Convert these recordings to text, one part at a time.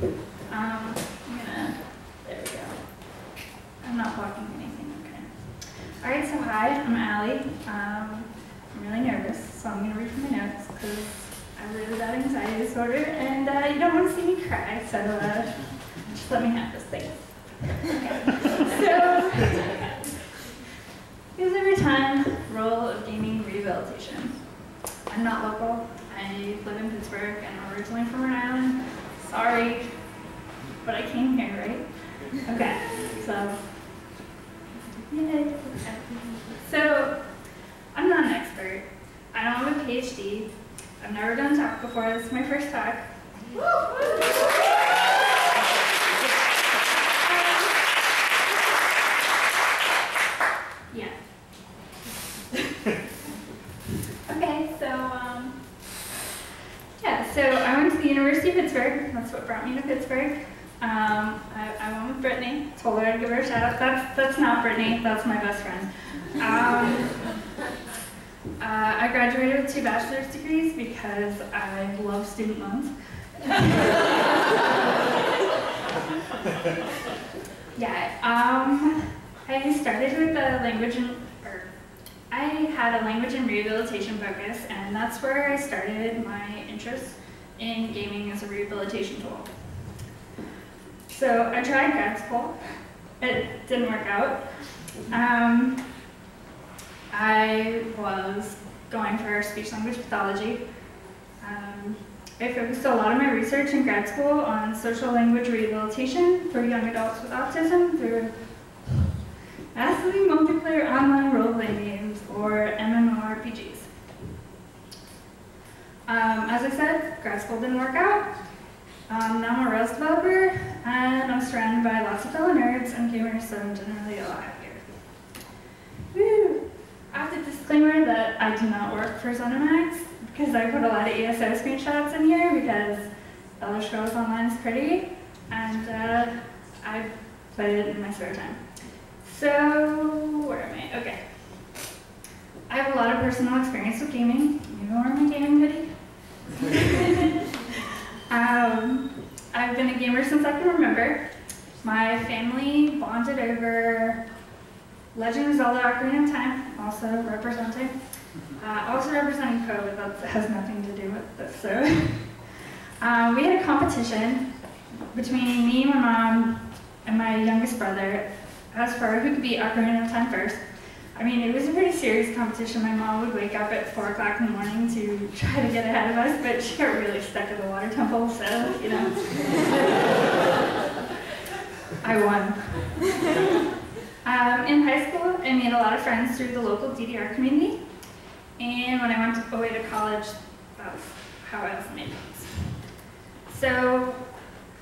There we go. I'm not blocking anything, okay. All right, so hi, I'm Allie. I'm really nervous, so I'm gonna read from my notes because I have really bad anxiety disorder and you don't want to see me cry, so just let me have this thing. Okay, so here's every time role of gaming rehabilitation. I'm not local. I live in Pittsburgh and I'm originally from Rhode Island. Sorry, but I came here, right? Okay, so, yay. So, I'm not an expert. I don't have a PhD. I've never done talk before. This is my first talk. Yeah. Okay, so, yeah, so I went to the University of Pittsburgh. That's what brought me to Pittsburgh. I went with Brittany. Told her I'd give her a shout out. That's not Brittany. That's my best friend. I graduated with 2 bachelor's degrees because I love student loans. Yeah. I started with I had a language and rehabilitation focus, and that's where I started my interest in gaming as a rehabilitation tool. So I tried grad school. It didn't work out. I was going for speech-language pathology. I focused a lot of my research in grad school on social language rehabilitation for young adults with autism through massively multiplayer online role-playing games, or MMORPGs. As I said, grad school didn't work out. Now I'm a Rails developer, and I'm surrounded by lots of fellow nerds and gamers, so I'm generally a lot happier. Woo! I have to disclaimer that I do not work for ZeniMax, because I put a lot of ESO screenshots in here, because Elder Scrolls Online is pretty, and I play it in my spare time. So, where am I? Okay. I have a lot of personal experience with gaming. You wear my gaming hoodie? I've been a gamer since I can remember. My family bonded over Legend of Zelda Ocarina of Time, also representing COVID. That has nothing to do with this. So, we had a competition between me, my mom, and my youngest brother as for who could beat Ocarina of Time first. I mean, it was a pretty serious competition. My mom would wake up at 4 o'clock in the morning to try to get ahead of us, but she got really stuck at the water temple, so, you know. I won. In high school, I made a lot of friends through the local DDR community, and when I went away to college, that's how I also made friends. So,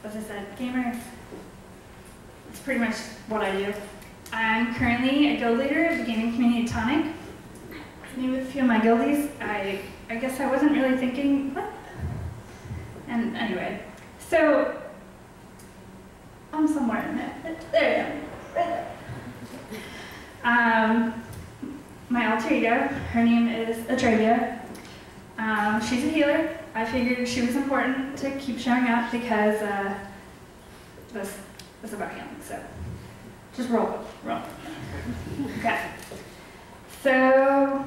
as I said, gamer, it's pretty much what I do. I'm currently a guild leader of the gaming community at Tonic. Me with a few of my guildies. I guess I wasn't really thinking, what? And anyway, so I'm somewhere in it. There I am, right there. My alter ego, her name is Atreya. She's a healer. I figured she was important to keep showing up because this is about healing, so just roll. Okay. So,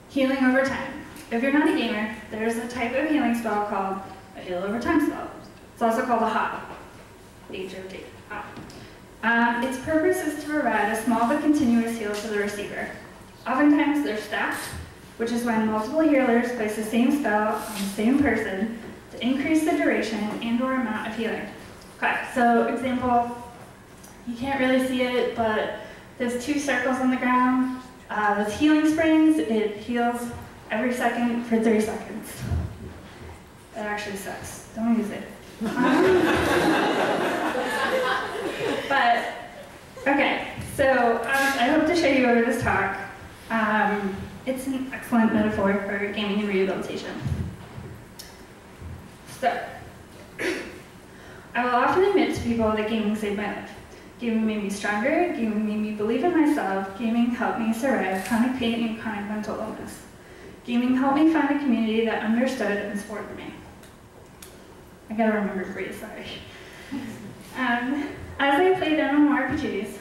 healing over time. If you're not a gamer, there's a type of healing spell called a heal over time spell. It's also called a HOT. H-O-T. Its purpose is to provide a small but continuous heal to the receiver. Oftentimes they're stacked, which is when multiple healers place the same spell on the same person to increase the duration and/or amount of healing. Okay, so example, you can't really see it, but there's 2 circles on the ground. Those healing springs, it heals every second for 3 seconds. That actually sucks. Don't use it. But, okay, so I hope to show you over this talk. It's an excellent metaphor for gaming and rehabilitation. So, I will often admit to people that gaming saved my life. Gaming made me stronger, gaming made me believe in myself, gaming helped me survive chronic pain and chronic mental illness. Gaming helped me find a community that understood and supported me. I gotta remember to breathe, sorry. As I played MMORPGs,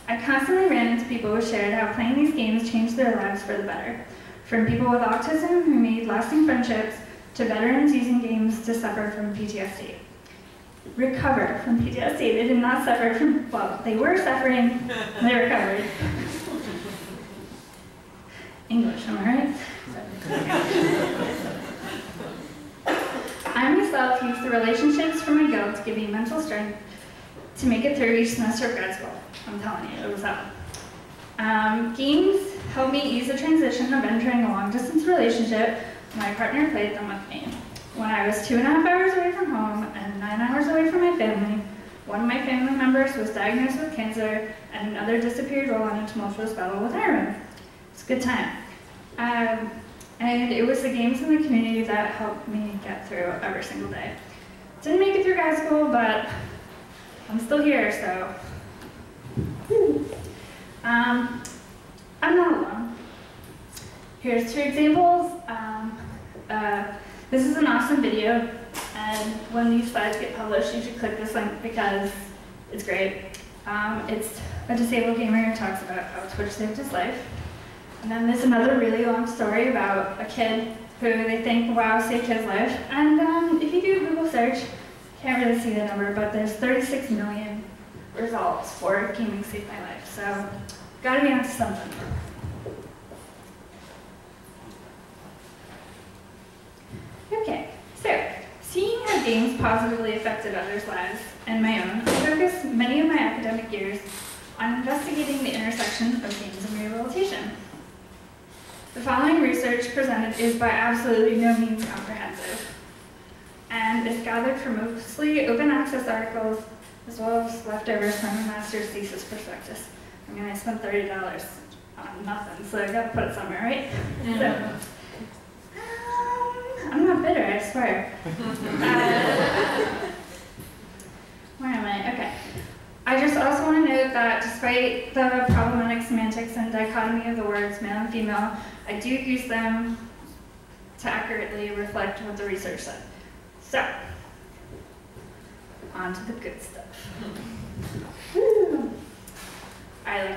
I constantly ran into people who shared how playing these games changed their lives for the better. From people with autism who made lasting friendships, to veterans using games to suffer from PTSD. Recover from PTSD. They did not suffer from, well, they were suffering, they recovered. English, am I right? I myself used the relationships from my guild to give me mental strength to make it through each semester of grad school. I'm telling you, it was up. Games helped me ease the transition of entering a long-distance relationship. My partner played them with me. When I was 2.5 hours away from home and 9 hours away from my family, one of my family members was diagnosed with cancer and another disappeared while on a tumultuous battle with heroin. It's a good time. And it was the games in the community that helped me get through every single day. Didn't make it through grad school, but I'm still here, so. I'm not alone. Here's 2 examples. This is an awesome video, and when these slides get published, you should click this link because it's great. It's a disabled gamer who talks about how Twitch saved his life. And then there's another really long story about a kid who they think, wow, saved his life. And if you do a Google search, can't really see the number, but there's 36 million results for gaming saved my life. So, gotta be onto something. Okay, so seeing how games positively affected others' lives and my own, I focused many of my academic years on investigating the intersection of games and rehabilitation. The following research presented is by absolutely no means comprehensive, and is gathered from mostly open access articles as well as leftovers from a master's thesis prospectus. I mean, I spent $30 on nothing, so I gotta put it somewhere, right? So, I'm not bitter, I swear. Where am I? Okay. I just also want to note that despite the problematic semantics and dichotomy of the words male and female, I do use them to accurately reflect what the research said. So, on to the good stuff. Woo.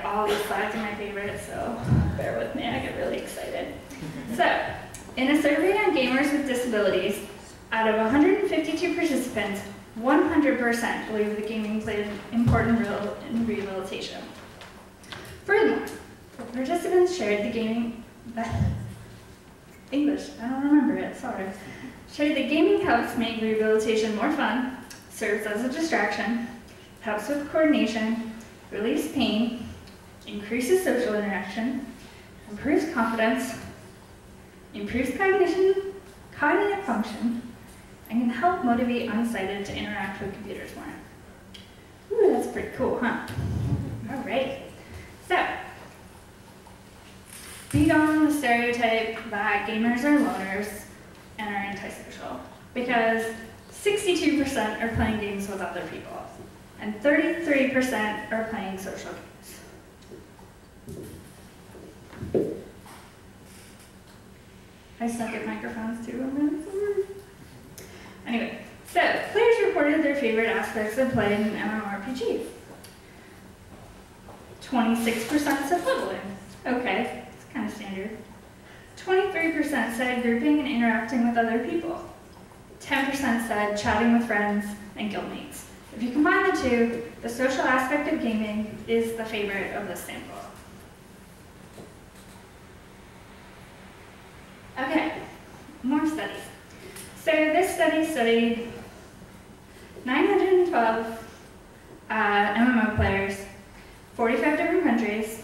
All these slides are my favorite, so bear with me, I get really excited. So, in a survey on gamers with disabilities, out of 152 participants, 100% believe that gaming played an important role in rehabilitation. Furthermore, the participants shared the gaming, English, I don't remember it, sorry. Shared that gaming helps make rehabilitation more fun, serves as a distraction, helps with coordination, relieves pain, increases social interaction, improves confidence, improves cognitive function, and can help motivate unsighted to interact with computers more. Ooh, that's pretty cool, huh? All right. So, beat on the stereotype that gamers are loners and are antisocial, because 62% are playing games with other people, and 33% are playing social games. I suck at microphones too, I'm really sorry. Anyway, so players reported their favorite aspects of playing an MMORPG. 26% said leveling. Okay, it's kind of standard. 23% said grouping and interacting with other people. 10% said chatting with friends and guildmates. If you combine the two, the social aspect of gaming is the favorite of this sample. Okay, more studies. So this study studied 912 MMO players, 45 different countries.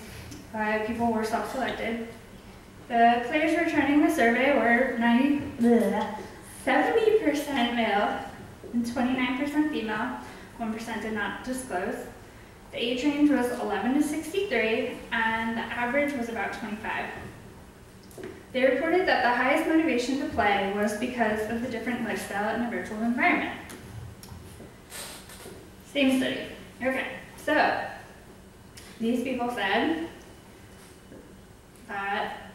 5 people were self-selected. The players returning the survey were 70% male and 29% female. 1% did not disclose. The age range was 11 to 63, and the average was about 25. They reported that the highest motivation to play was because of the different lifestyle in a virtual environment. Same study. Okay, so these people said that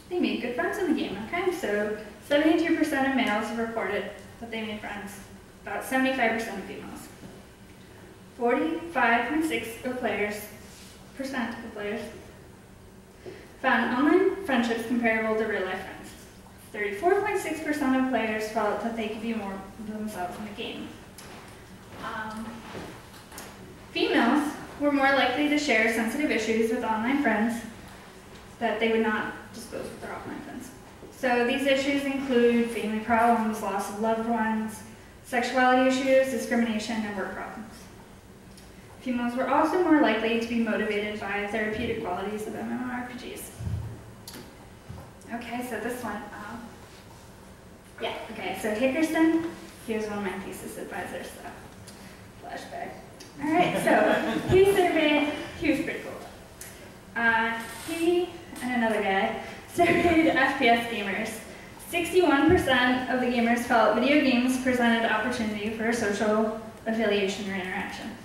they made good friends in the game. Okay, so 72% of males reported that they made friends, about 75% of females. 45.6% of players found online friendships comparable to real-life friends. 34.6% of players felt that they could be more themselves in the game. Females were more likely to share sensitive issues with online friends that they would not disclose with their offline friends. So these issues include family problems, loss of loved ones, sexuality issues, discrimination, and work problems. Females were also more likely to be motivated by therapeutic qualities of MMORPGs. Okay, so this one, so Hickerson, he was one of my thesis advisors, so flashback. All right, so he was pretty cool. He and another guy surveyed FPS gamers. 61% of the gamers felt video games presented opportunity for a social affiliation or interaction.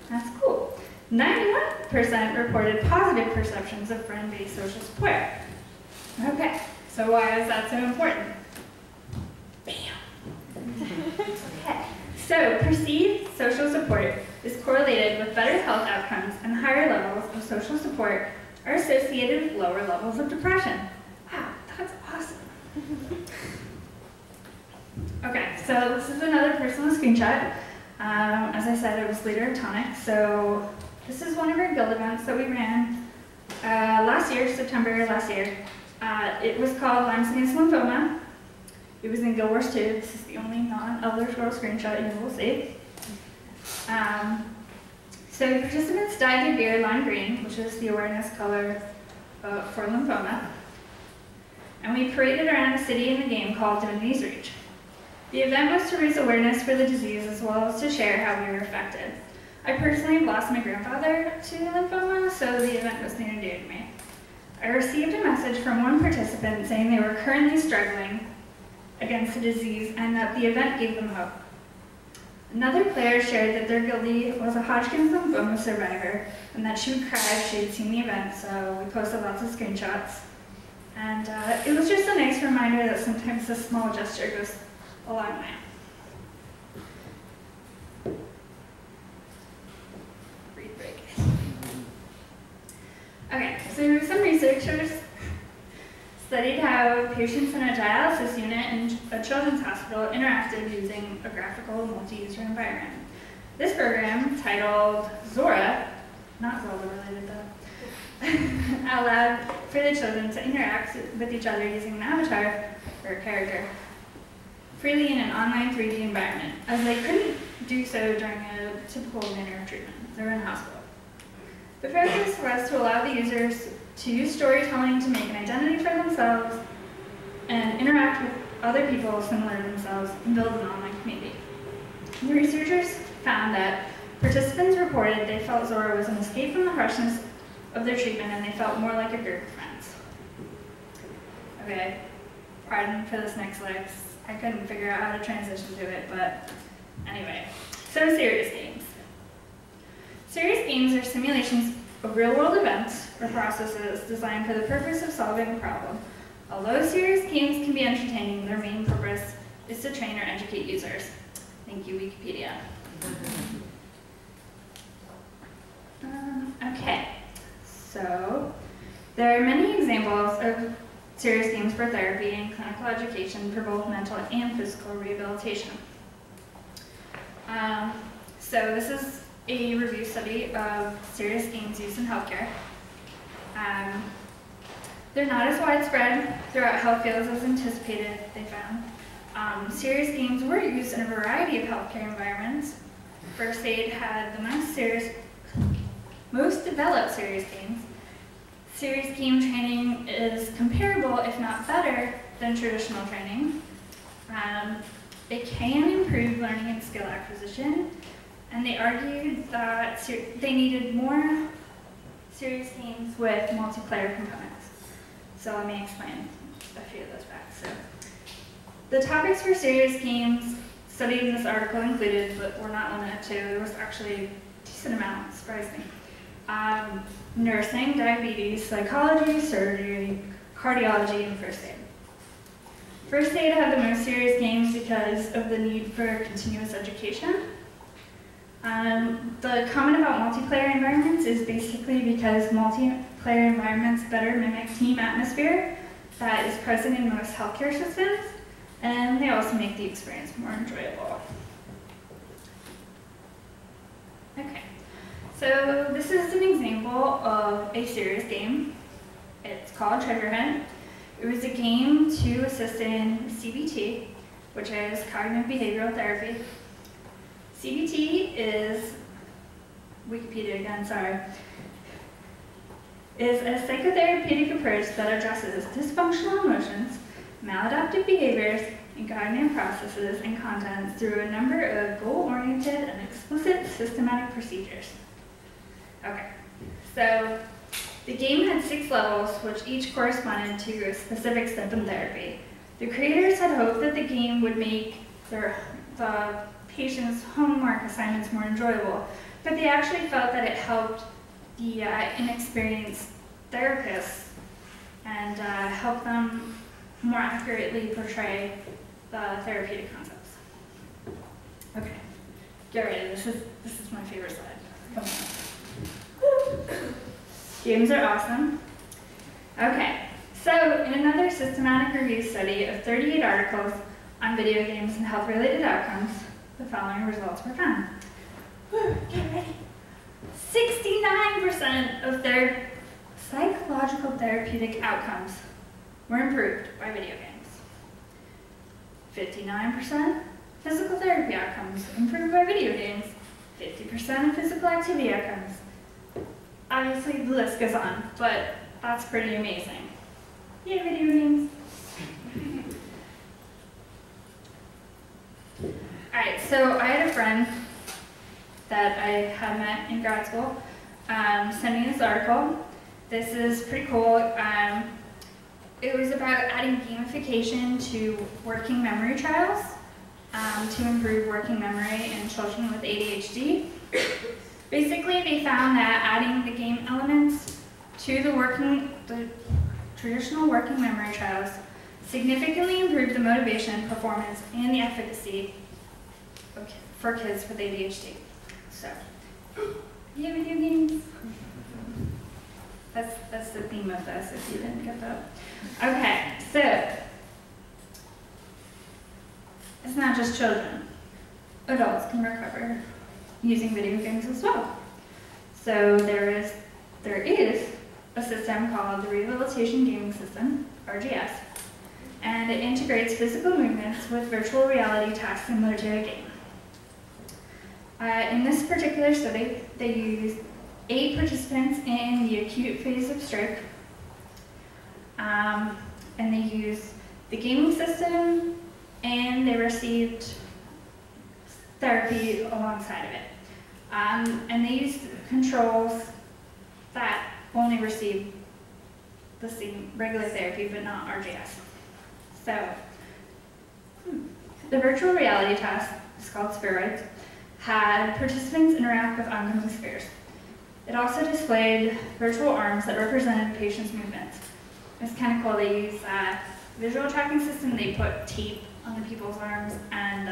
That's cool. 91% reported positive perceptions of friend-based social support. Okay, so why is that so important? Bam! Okay, so perceived social support is correlated with better health outcomes, and higher levels of social support are associated with lower levels of depression. Wow, that's awesome. Okay, so this is another personal screenshot. As I said, it was leader of Tonic. So this is one of our guild events that we ran last year, September last year. It was called Lyme Against Lymphoma. It was in Guild Wars 2. This is the only non-Elder Scrolls screenshot you will see. So participants dyed their beard lime green, which is the awareness color for lymphoma. And we paraded around a city in the game called Divinity's Reach. The event was to raise awareness for the disease as well as to share how we were affected. I personally lost my grandfather to lymphoma, so the event was near and dear to me. I received a message from one participant saying they were currently struggling against the disease and that the event gave them hope. Another player shared that their guildie was a Hodgkin's lymphoma survivor and that she would cry if she had seen the event, so we posted lots of screenshots. And it was just a nice reminder that sometimes a small gesture goes a long way. Read break. Okay, so some researchers studied how patients in a dialysis unit in a children's hospital interacted using a graphical multi-user environment. This program, titled Zora, not Zelda related though, allowed for the children to interact with each other using an avatar or a character freely in an online 3D environment, as they couldn't do so during a typical manner of treatment. They were in a hospital. The purpose was to allow the users to use storytelling to make an identity for themselves and interact with other people similar to themselves and build an online community. The researchers found that participants reported they felt Zora was an escape from the harshness of their treatment and they felt more like a group of friends. Okay, pardon for this next slide. I couldn't figure out how to transition to it, but anyway. So serious games. Serious games are simulations of real-world events or processes designed for the purpose of solving a problem. Although serious games can be entertaining, their main purpose is to train or educate users. Thank you, Wikipedia. Okay, so there are many examples of serious games for therapy and clinical education for both mental and physical rehabilitation. So this is a review study of serious games used in healthcare. They're not as widespread throughout health fields as anticipated, they found. Serious games were used in a variety of healthcare environments. First Aid had the most developed serious games. Serious game training is comparable, if not better, than traditional training. It can improve learning and skill acquisition, and they argued that they needed more serious games with multiplayer components. So let me explain a few of those facts. So, the topics for serious games studied in this article included, but were not limited to, there was actually a decent amount, surprisingly. Nursing, diabetes, psychology, surgery, cardiology, and first aid. First aid had the most serious games because of the need for continuous education. The comment about multiplayer environments is basically because multiplayer environments better mimic team atmosphere that is present in most healthcare systems, and they also make the experience more enjoyable. Okay, so this is an example of a serious game. It's called Treasure Hunt. It was a game to assist in CBT, which is cognitive behavioral therapy. CBT is, Wikipedia again, sorry, is a psychotherapeutic approach that addresses dysfunctional emotions, maladaptive behaviors, and cognitive processes and contents through a number of goal-oriented and explicit systematic procedures. Okay, so the game had 6 levels, which each corresponded to a specific step in therapy. The creators had hoped that the game would make the patients' homework assignments more enjoyable, but they actually felt that it helped the inexperienced therapists and helped them more accurately portray the therapeutic concepts. Okay, get ready. This is my favorite slide. Come on. Games are awesome. Okay, so in another systematic review study of 38 articles on video games and health-related outcomes, the following results were found. Get ready. 69% of their psychological therapeutic outcomes were improved by video games. 59% physical therapy outcomes improved by video games. 50% of physical activity outcomes. Obviously, the list goes on, but that's pretty amazing. Yeah, video games. Alright, so I had a friend that I had met in grad school send me this article. This is pretty cool. It was about adding gamification to working memory trials to improve working memory in children with ADHD. Basically, they found that adding the game elements to the traditional working memory trials significantly improved the motivation, performance, and the efficacy for kids with ADHD. So, yeah, video games. That's the theme of this, if you didn't get that. Okay, so, it's not just children. Adults can recover using video games as well. So there is a system called the Rehabilitation Gaming System, RGS, and it integrates physical movements with virtual reality tasks similar to a game. In this particular study, they used 8 participants in the acute phase of stroke, and they used the gaming system, and they received therapy alongside of it. And they used controls that only received the same regular therapy, but not RGS. So, the virtual reality task, it's called Spheroids, had participants interact with oncoming spheres. It also displayed virtual arms that represented patients' movements. It's kind of cool. They use a visual tracking system. They put tape on the people's arms, and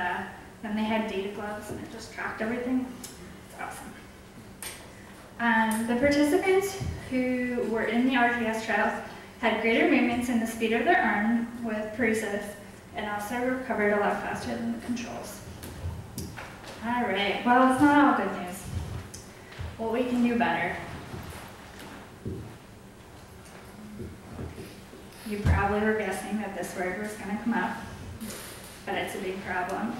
then they had data gloves, and it just tracked everything. It's awesome. The participants who were in the RGS trials had greater movements in the speed of their arm with paresis, and also recovered a lot faster than the controls. All right, well, it's not all good news. Well, we can do better. You probably were guessing that this word was going to come up, but it's a big problem.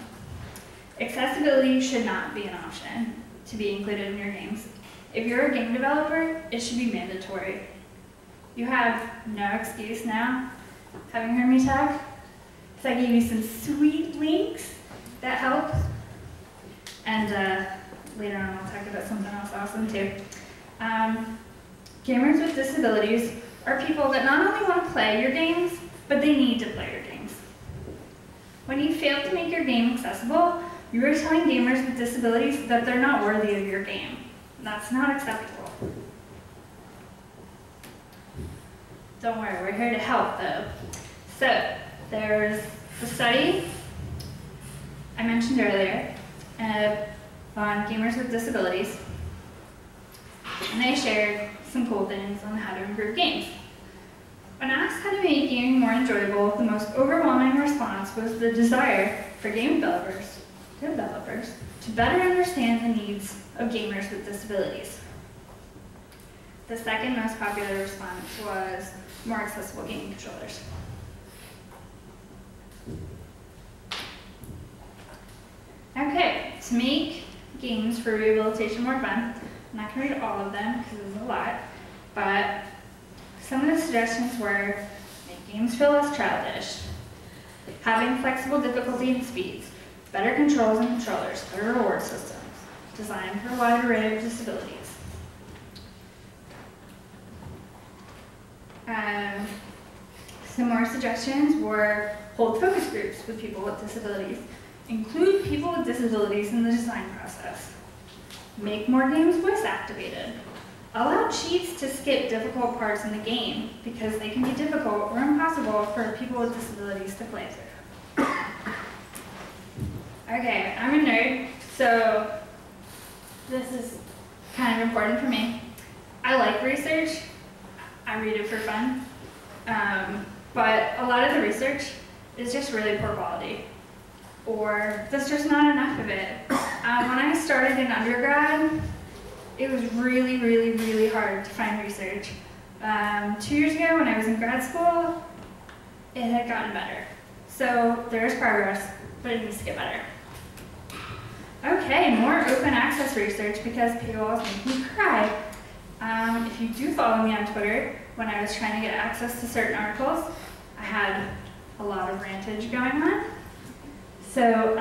Accessibility should not be an option to be included in your games. If you're a game developer, it should be mandatory. You have no excuse now, having heard me talk, because I gave you some sweet links that help. And later on, I'll talk about something else awesome too. Gamers with disabilities are people that not only want to play your games, but they need to play your games. When you fail to make your game accessible, you are telling gamers with disabilities that they're not worthy of your game. That's not acceptable. Don't worry, we're here to help though. So, There's the study I mentioned earlier on gamers with disabilities, and they shared some cool things on how to improve games. When asked how to make gaming more enjoyable, the most overwhelming response was the desire for game developers to better understand the needs of gamers with disabilities. The second most popular response was more accessible gaming controllers. Okay, to make games for rehabilitation more fun, I'm not going to read all of them because there's a lot, but some of the suggestions were make games feel less childish, having flexible difficulty and speeds, better controls and controllers, better reward systems, designed for a wide array of disabilities. Some more suggestions were hold focus groups with people with disabilities, include people with disabilities in the design process, make more games voice activated, allow cheats to skip difficult parts in the game because they can be difficult or impossible for people with disabilities to play through. Okay, I'm a nerd, so this is kind of important for me. I like research. I read it for fun. But a lot of the research is just really poor quality, or there's just not enough of it. When I started in undergrad, it was really, really, really hard to find research. 2 years ago when I was in grad school, it had gotten better. So there is progress, but it needs to get better. Okay, more open access research because paywalls make me cry. If you do follow me on Twitter, when I was trying to get access to certain articles, I had a lot of rantage going on. So,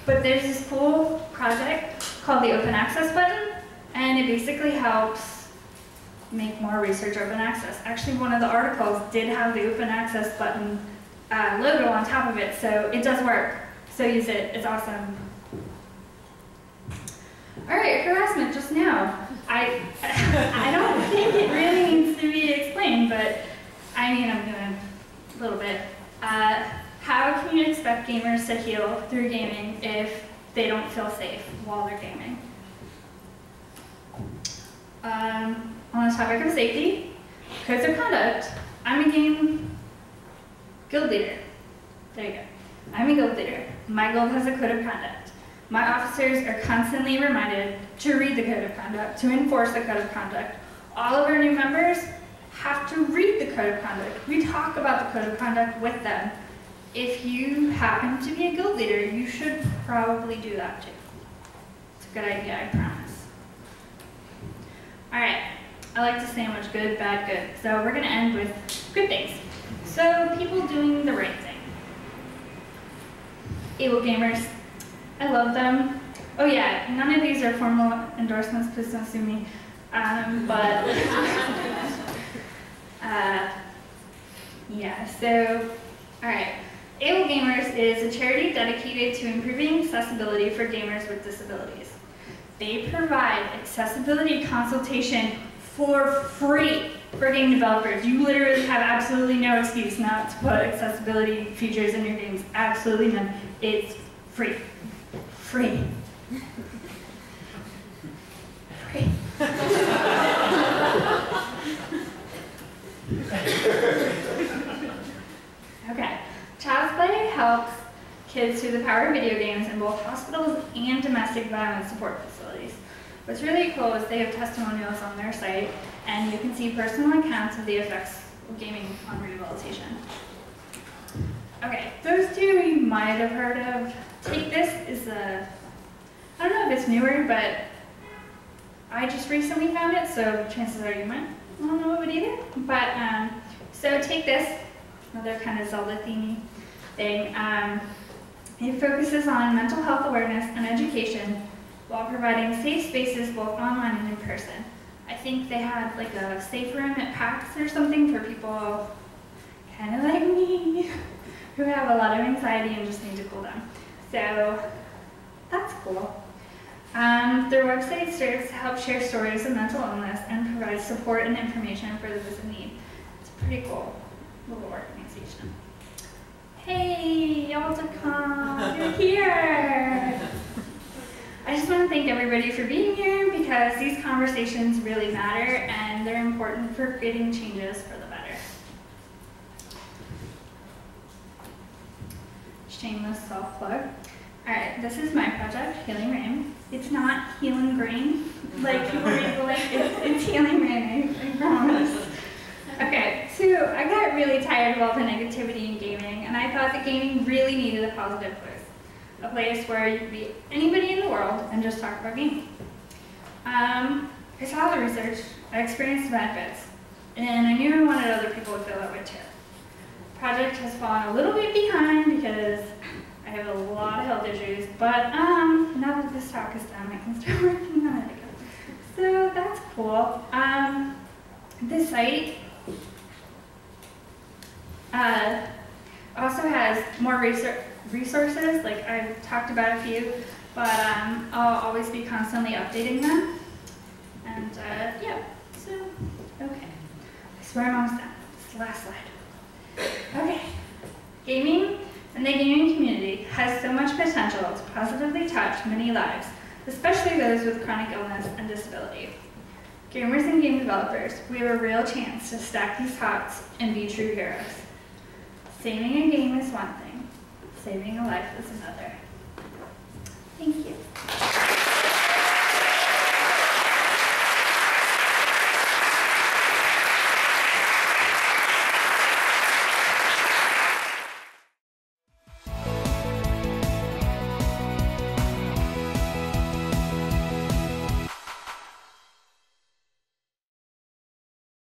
but there's this cool project called the Open Access button, and it basically helps make more research open access. Actually, one of the articles did have the Open Access button logo on top of it, so it does work. So use it, it's awesome. All right, harassment just now. I don't think it really needs to be explained, but I mean, I'm gonna a little bit. How can you expect gamers to heal through gaming if they don't feel safe while they're gaming? On the topic of safety, codes of conduct. I'm a game guild leader. There you go. I'm a guild leader. My guild has a code of conduct. My officers are constantly reminded to read the code of conduct, to enforce the code of conduct. All of our new members have to read the code of conduct. We talk about the code of conduct with them. If you happen to be a guild leader, you should probably do that too. It's a good idea, I promise. All right, I like to sandwich good, bad, good. So we're gonna end with good things. So people doing the right thing. Able gamers, I love them. Oh yeah, none of these are formal endorsements, please don't sue me. Yeah, so, all right. Able Gamers is a charity dedicated to improving accessibility for gamers with disabilities. They provide accessibility consultation for free for game developers. You literally have absolutely no excuse not to put accessibility features in your games. Absolutely none. It's free. Free. Free. Okay. Child's Play helps kids through the power of video games in both hospitals and domestic violence support facilities. What's really cool is they have testimonials on their site, and you can see personal accounts of the effects of gaming on rehabilitation. Okay, those two you might have heard of. Take This is a, I don't know if it's newer, but I just recently found it, so chances are you might not know of it either. But, so Take This, another kind of Zelda-themey thing. It focuses on mental health awareness and education while providing safe spaces both online and in person. I think they had like a safe room at PAX or something for people kind of like me who have a lot of anxiety and just need to cool down. So that's cool. Their website serves to help share stories of mental illness and provide support and information for those in need. It's a pretty cool little organization. here. I just want to thank everybody for being here because these conversations really matter and they're important for creating changes for the better. Shameless self-plug. Alright, this is my project, Healing Rain. It's not Healing Grain, like people read like it's Healing Rain, I promise. Okay, so I got really tired of all the negativity in gaming, and I thought that gaming really needed a positive place. A place where you could be anybody in the world and just talk about gaming. I saw the research, I experienced the benefits, and I knew I wanted other people to feel that way too. The project has fallen a little bit behind because I have a lot of health issues, but now that this talk is done, I can start working on it again. So that's cool. This site also has more resources, like I've talked about a few, but I'll always be constantly updating them. And yeah, so, okay. I swear I'm almost done. This is the last slide. Okay. Gaming and the gaming community has so much potential to positively touch many lives, especially those with chronic illness and disability. Gamers and game developers, we have a real chance to stack these hearts and be true heroes. Saving a game is one thing, saving a life is another. Thank you.